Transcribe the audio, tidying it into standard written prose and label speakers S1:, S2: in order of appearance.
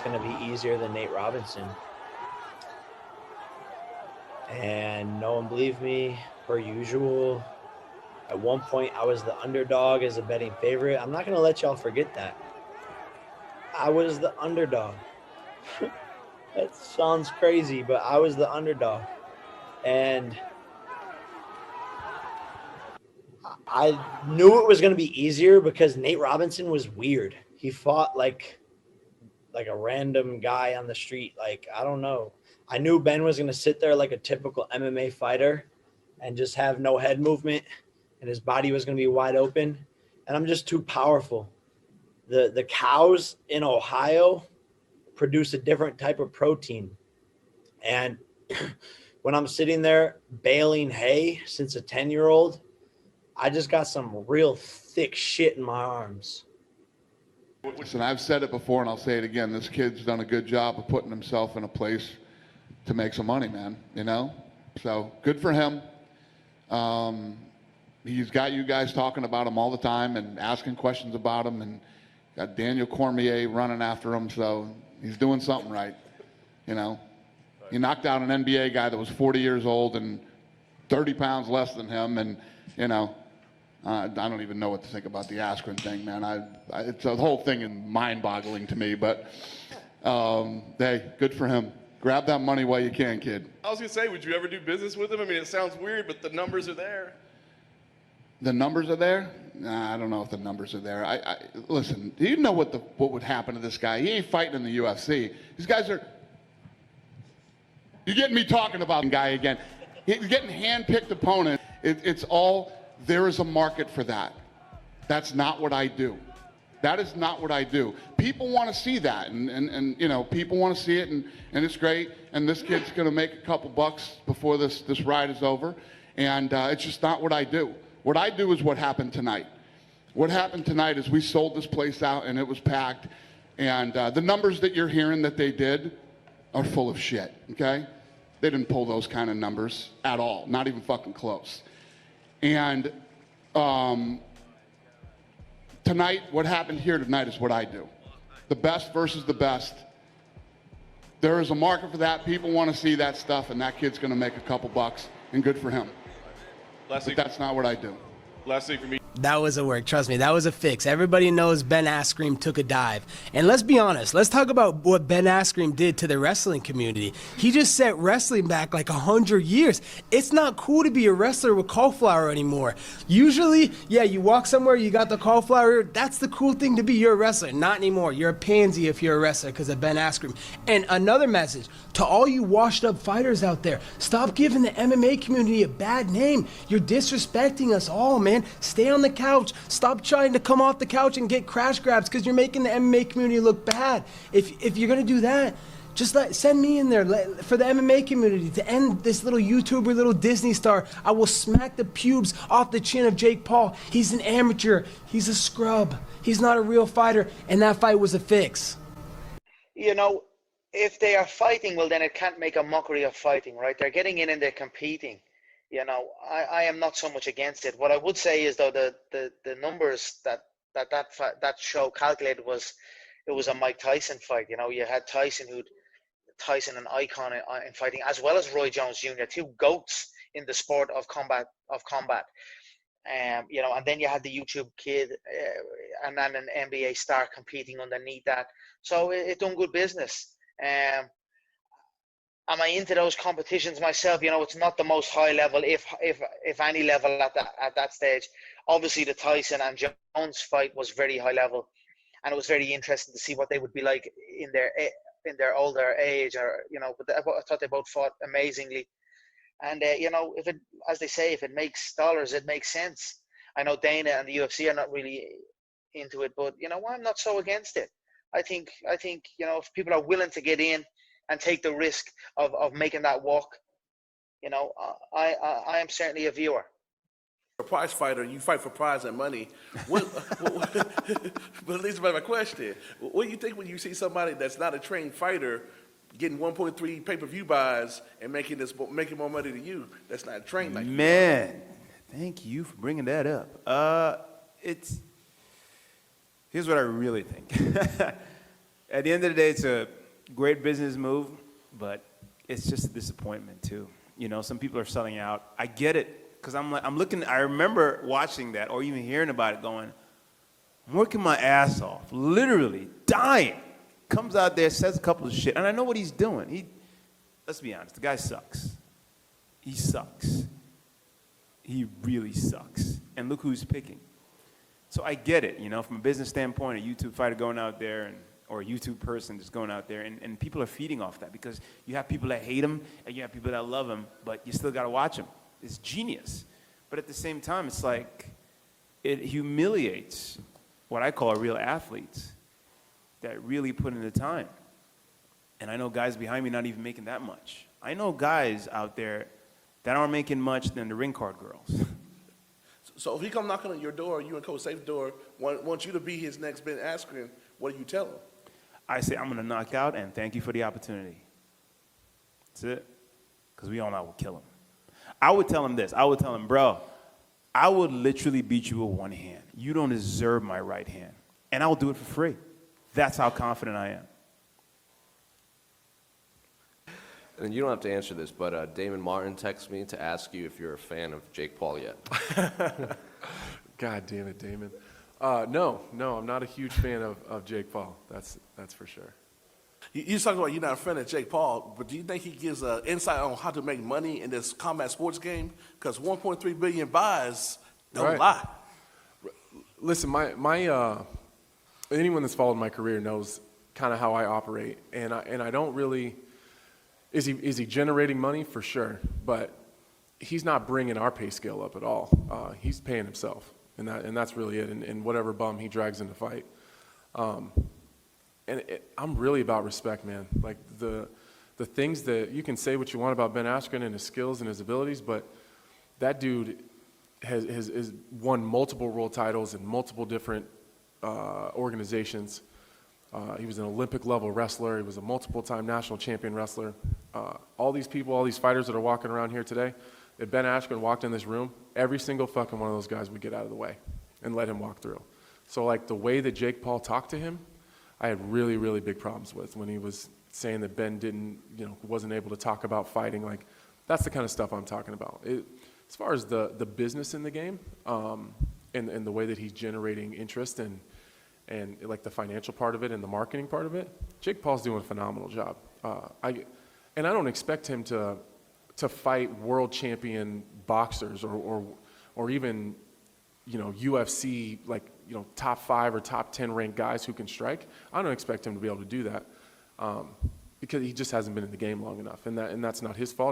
S1: going to be easier than Nate Robinson. And no one believed me, per usual. At one point, I was the underdog as a betting favorite. I'm not going to let y'all forget that. I was the underdog. That sounds crazy, but I was the underdog. And I knew it was going to be easier because Nate Robinson was weird. He fought like a random guy on the street. Like, I don't know. I knew Ben was going to sit there like a typical MMA fighter and just have no head movement, and his body was going to be wide open. And I'm just too powerful. The cows in Ohio produce a different type of protein. And when I'm sitting there baling hay since a 10-year-old, I just got some real thick shit in my arms.
S2: Listen, I've said it before and I'll say it again. This kid's done a good job of putting himself in a place to make some money, man, you know? So good for him. He's got you guys talking about him all the time and asking questions about him, and got Daniel Cormier running after him, so he's doing something right, you know? He knocked out an NBA guy that was 40 years old and 30 pounds less than him, and, you know, I don't even know what to think about the Askren thing, man. It's the whole thing is mind-boggling to me, but hey, good for him. Grab that money while you can, kid.
S3: I was going to say, would you ever do business with him? I mean, it sounds weird, but the numbers are there.
S2: The numbers are there? Nah, I don't know if the numbers are there. Listen, do you know what would happen to this guy? He ain't fighting in the UFC. These guys are... You're getting me talking about the guy again. He's getting hand-picked opponents. It's all... There is a market for that. That's not what I do. That is not what I do. People want to see that, and you know, people want to see it, and it's great. And this kid's going to make a couple bucks before this ride is over, and it's just not what I do. What I do is what happened tonight. What happened tonight is we sold this place out, and it was packed, and the numbers that you're hearing that they did are full of shit, okay? They didn't pull those kind of numbers at all, not even fucking close. And tonight, what happened here tonight is what I do. The best versus the best. There is a market for that. People want to see that stuff, and that kid's going to make a couple bucks, and good for him. But that's not what I do.
S3: Last thing for me.
S4: That was a work. Trust me, that was a fix. Everybody knows Ben Askren took a dive. And let's be honest. Let's talk about what Ben Askren did to the wrestling community. He just set wrestling back like 100 years. It's not cool to be a wrestler with cauliflower anymore. Usually, yeah, you walk somewhere, you got the cauliflower. That's the cool thing to be. You're a wrestler. Not anymore. You're a pansy if you're a wrestler because of Ben Askren. And another message to all you washed up fighters out there. Stop giving the MMA community a bad name. You're disrespecting us all, man. Stay on the couch. Stop trying to come off the couch and get crash grabs because you're making the MMA community look bad. If you're gonna do that, just send me in there for the MMA community to end this little YouTuber, little Disney star. I will smack the pubes off the chin of Jake Paul. He's an amateur. He's a scrub. He's not a real fighter, and that fight was a fix.
S5: You know, if they are fighting, well, then it can't make a mockery of fighting, right? They're getting in and they're competing. You know, I am not so much against it. What I would say is, though, the numbers that show calculated was, it was a Mike Tyson fight. You know, you had Tyson, an icon in fighting, as well as Roy Jones Jr., two goats in the sport of combat. You know, and then you had the YouTube kid, and then an NBA star competing underneath that. So it done good business. Am I into those competitions myself? You know, it's not the most high level, if any level at that stage. Obviously, the Tyson and Jones fight was very high level, and it was very interesting to see what they would be like in their older age, or you know. But I thought they both fought amazingly, and you know, if it makes dollars, it makes sense. I know Dana and the UFC are not really into it, but you know, I'm not so against it. I think you know, if people are willing to get in and take the risk of making that walk, you know, I am certainly a viewer.
S6: A prize fighter, you fight for prize and money. But at least my question, what do you think when you see somebody that's not a trained fighter getting 1.3 pay-per-view buys and making more money than you, that's not trained like you?
S7: Man, thank you for bringing that up. Here's what I really think. At the end of the day, it's a great business move, but it's just a disappointment too. You know, some people are selling out. I get it, because I'm looking. I remember watching that or even hearing about it, going, I'm working my ass off, literally dying. Comes out there, says a couple of shit, and I know what he's doing. Let's be honest, the guy sucks. He sucks. He really sucks. And look who's picking. So I get it, you know, from a business standpoint, a YouTube fighter going out there or a YouTube person just going out there, and people are feeding off that, because you have people that hate him and you have people that love him, but you still got to watch him. It's genius. But at the same time, it's like it humiliates what I call real athletes that really put in the time. And I know guys behind me not even making that much. I know guys out there that aren't making much than the ring card girls.
S6: So if he come knocking on your door, you and Coach Safe's door, wants you to be his next Ben Askren, what do you tell him?
S7: I say, I'm going to knock out and thank you for the opportunity. That's it. Because we all know I would kill him. I would tell him this. I would tell him, bro, I would literally beat you with one hand. You don't deserve my right hand. And I will do it for free. That's how confident I am.
S8: And you don't have to answer this, but Damon Martin texted me to ask you if you're a fan of Jake Paul yet.
S9: God damn it, Damon. No, I'm not a huge fan of Jake Paul. That's for sure.
S6: You talking about you're not a fan of Jake Paul, but do you think he gives insight on how to make money in this combat sports game? Because 1.3 billion buys don't lie.
S9: Listen, my anyone that's followed my career knows kind of how I operate, and I don't really. Is he generating money? For sure, but he's not bringing our pay scale up at all. He's paying himself, and that's really it. And whatever bum he drags in the fight. I'm really about respect, man. Like the things that you can say what you want about Ben Askren and his skills and his abilities, but that dude has won multiple world titles in multiple different organizations. He was an Olympic-level wrestler. He was a multiple-time national champion wrestler. All these people, all these fighters that are walking around here today, if Ben Askren walked in this room, every single fucking one of those guys would get out of the way and let him walk through. So, like, the way that Jake Paul talked to him, I had really, really big problems with when he was saying that Ben wasn't able to talk about fighting. Like, that's the kind of stuff I'm talking about. As far as the business in the game and the way that he's generating interest and like the financial part of it and the marketing part of it, Jake Paul's doing a phenomenal job. I don't expect him to fight world champion boxers or even UFC top 5 or top 10 ranked guys who can strike. I don't expect him to be able to do that because he just hasn't been in the game long enough, and that's not his fault.